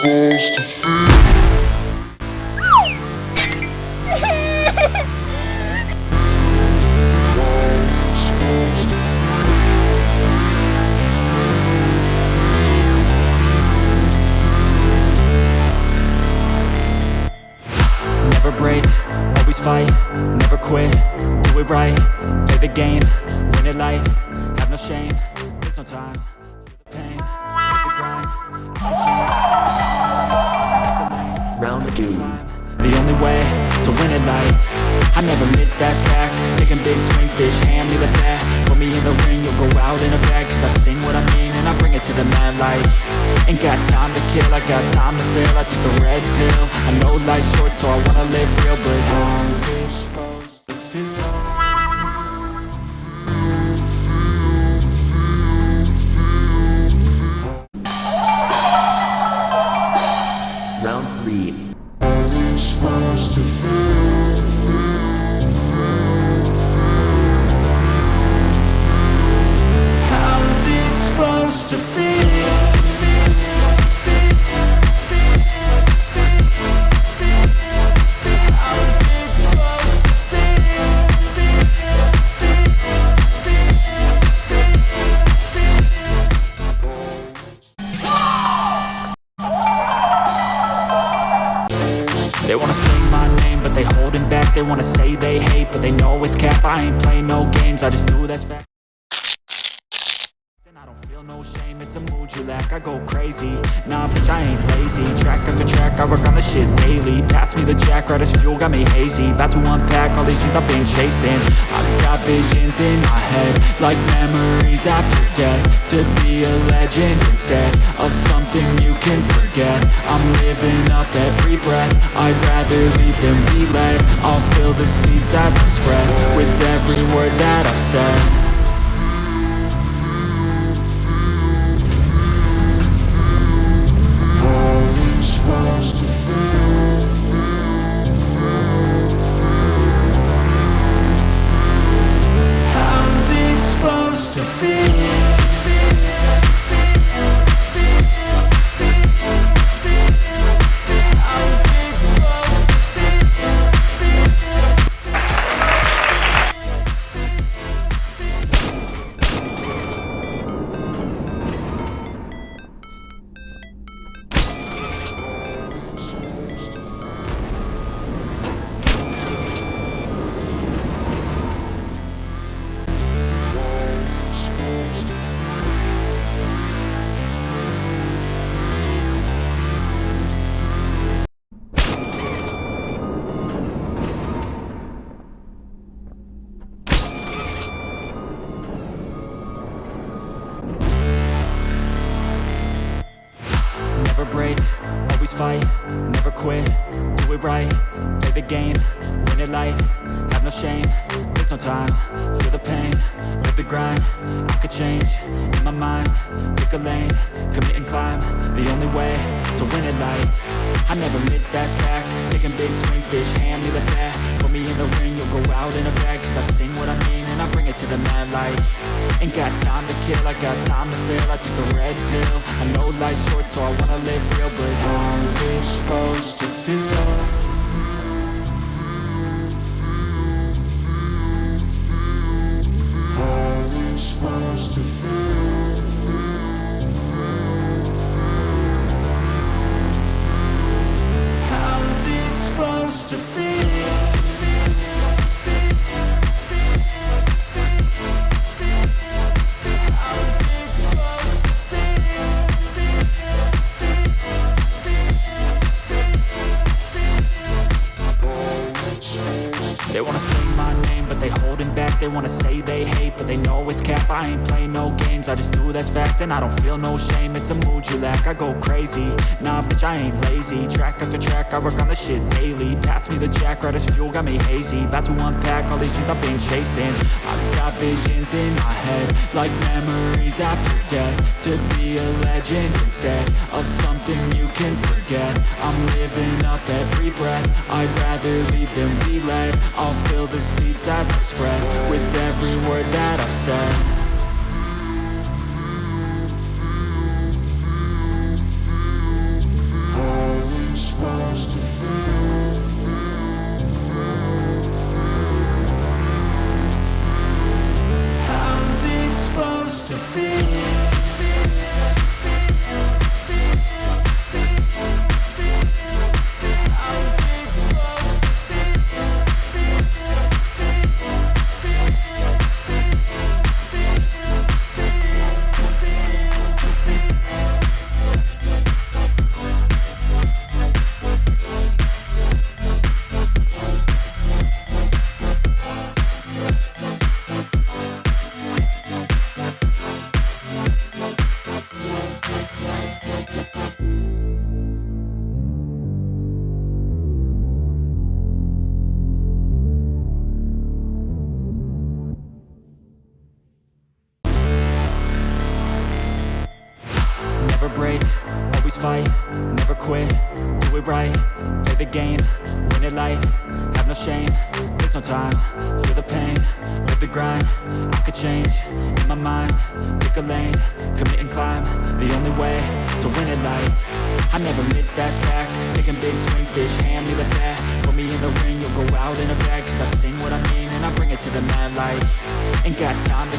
Never break, always fight, never quit, do it right, play the game, win it life, have no shame, there's no time, feel the pain, hit the grind, Round 2. the only way to win it life, I never miss, that's fact, taking big swings, bitch, hand me the bat, put me in the ring, you'll go out in a bag, cause I sing what I mean and I bring it to the mad light, ain't got time to kill, I got time to feel, I took the red pill, I know life's short so I wanna live real, but how's it supposed to feel? Round 3. How's it supposed to feel? How's it supposed to feel? They wanna say my name, but they holding back. They wanna say they hate, but they know it's cap. I ain't playing no games, I just do that's fact. I don't feel no shame, it's a mood you lack. I go crazy, nah bitch I ain't lazy. Track after track, I work on the shit daily. Pass me the jack, right as fuel, got me hazy. About to unpack all these things I've been chasing. I've got visions in my head, like memories after death. To be a legend instead of something you can forget. I'm living up every breath, I'd rather lead than be led. I'll fill the seeds as I spread, with every word that I've said. Supposed to feel? How's it supposed to feel? Never break, always fight, never quit, do it right, play the game, win it life, have no shame, there's no time, feel the pain, live the grind, I could change, in my mind, pick a lane, commit and climb, the only way to win it life, I never miss, that's fact, taking big swings, bitch, hand me the bat, put me in the ring, you'll go out in a bag, cause I sing what I mean and I bring it to the mad light, ain't got time to kill, I got time to feel, I took the red pill, I know life's short so I wanna live real, but how's it supposed to feel? How's it supposed to feel? How's it supposed to feel? They wanna say my name, but they holding back. They wanna say they hate, but they know it's cap. I ain't playing no games, I just do that's fact. And I don't feel no shame, it's a mood you lack. I go crazy, nah bitch I ain't lazy. Track after track, I work on the shit daily. Pass me the jack, right as fuel, got me hazy. About to unpack all these things I've been chasing. I've got visions in my head, like memories after death. To be a legend instead of something you can forget. I'm living up every breath, I'd rather lead than be led. I'll fill the seats as I spread, with every word that I've said. break, always fight, never quit, do it right, play the game, win it life, have no shame, there's no time, feel the pain, live the grind, I could change, in my mind, pick a lane, commit and climb, the only way to win it life. I never miss, that's fact, taking big swings, bitch, hand me the bat, put me in the ring, you'll go out in a bag, cause I sing what I mean and I bring it to the mad light, ain't got time to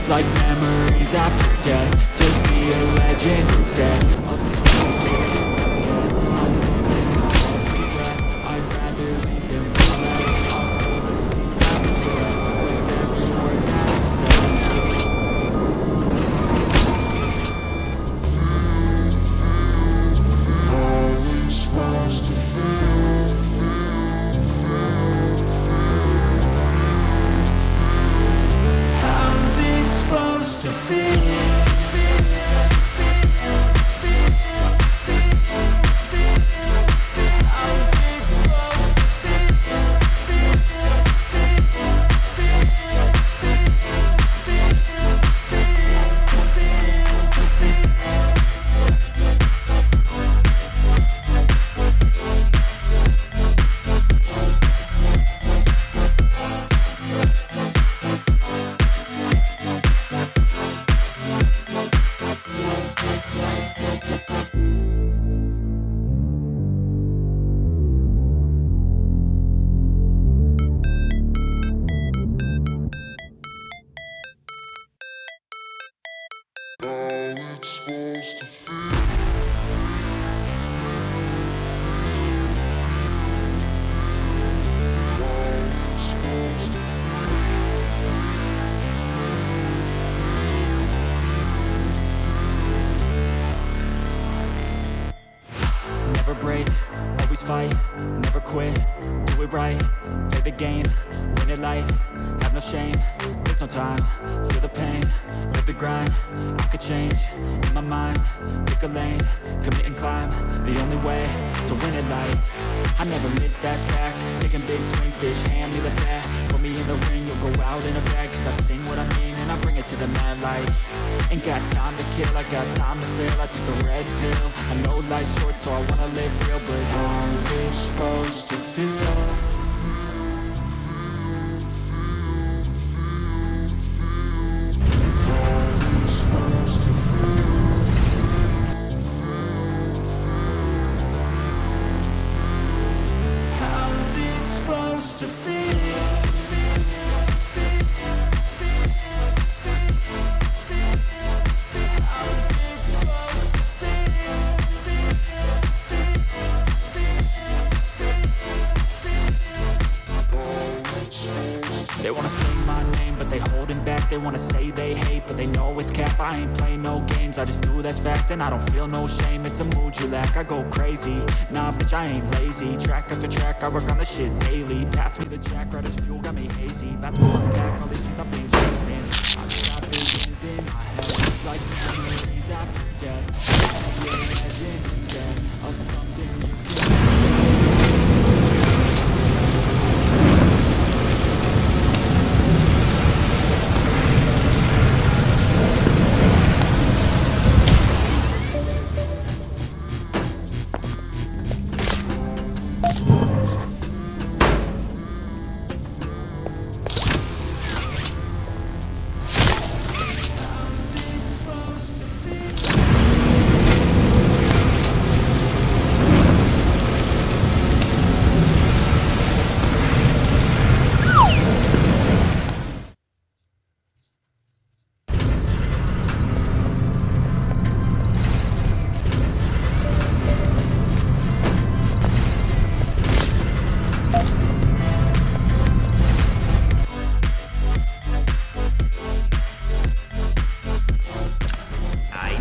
like memories after death, to be a legend instead of something I'm living on every breath, I'd rather leave than regret. I'll fill the seats I regret with every word that I said. How's it supposed to feel? Supposed to feel. Never break, always fight, never quit, do it right, play the game, win it life, have no shame, there's no time, feel the pain, live the grind, I could change, in my mind, pick a lane, commit and climb, the only way to win it life. I never miss, that's fact, taking big swings, bitch, hand me the bat, put me in the ring, you'll go out in a bag, cause I sing what I mean and I bring it to the mad light. Ain't got time to kill, I got time to feel, I took the red pill, I know life's short so I wanna live real, but how's it supposed to feel? They wanna sing my name, but they holding back. They wanna say they hate, but they know it's cap. I ain't play no games, I just do that's fact. And I don't feel no shame, it's a mood you lack. I go crazy, nah bitch I ain't lazy. Track after track, I work on this shit daily. Pass me the jack, right as fuel, got me hazy. About to unpack all these shit I've been chasing. I've got visions in my head, like memories after death. I'll be a legend instead of something you can.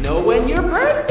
know when your birthday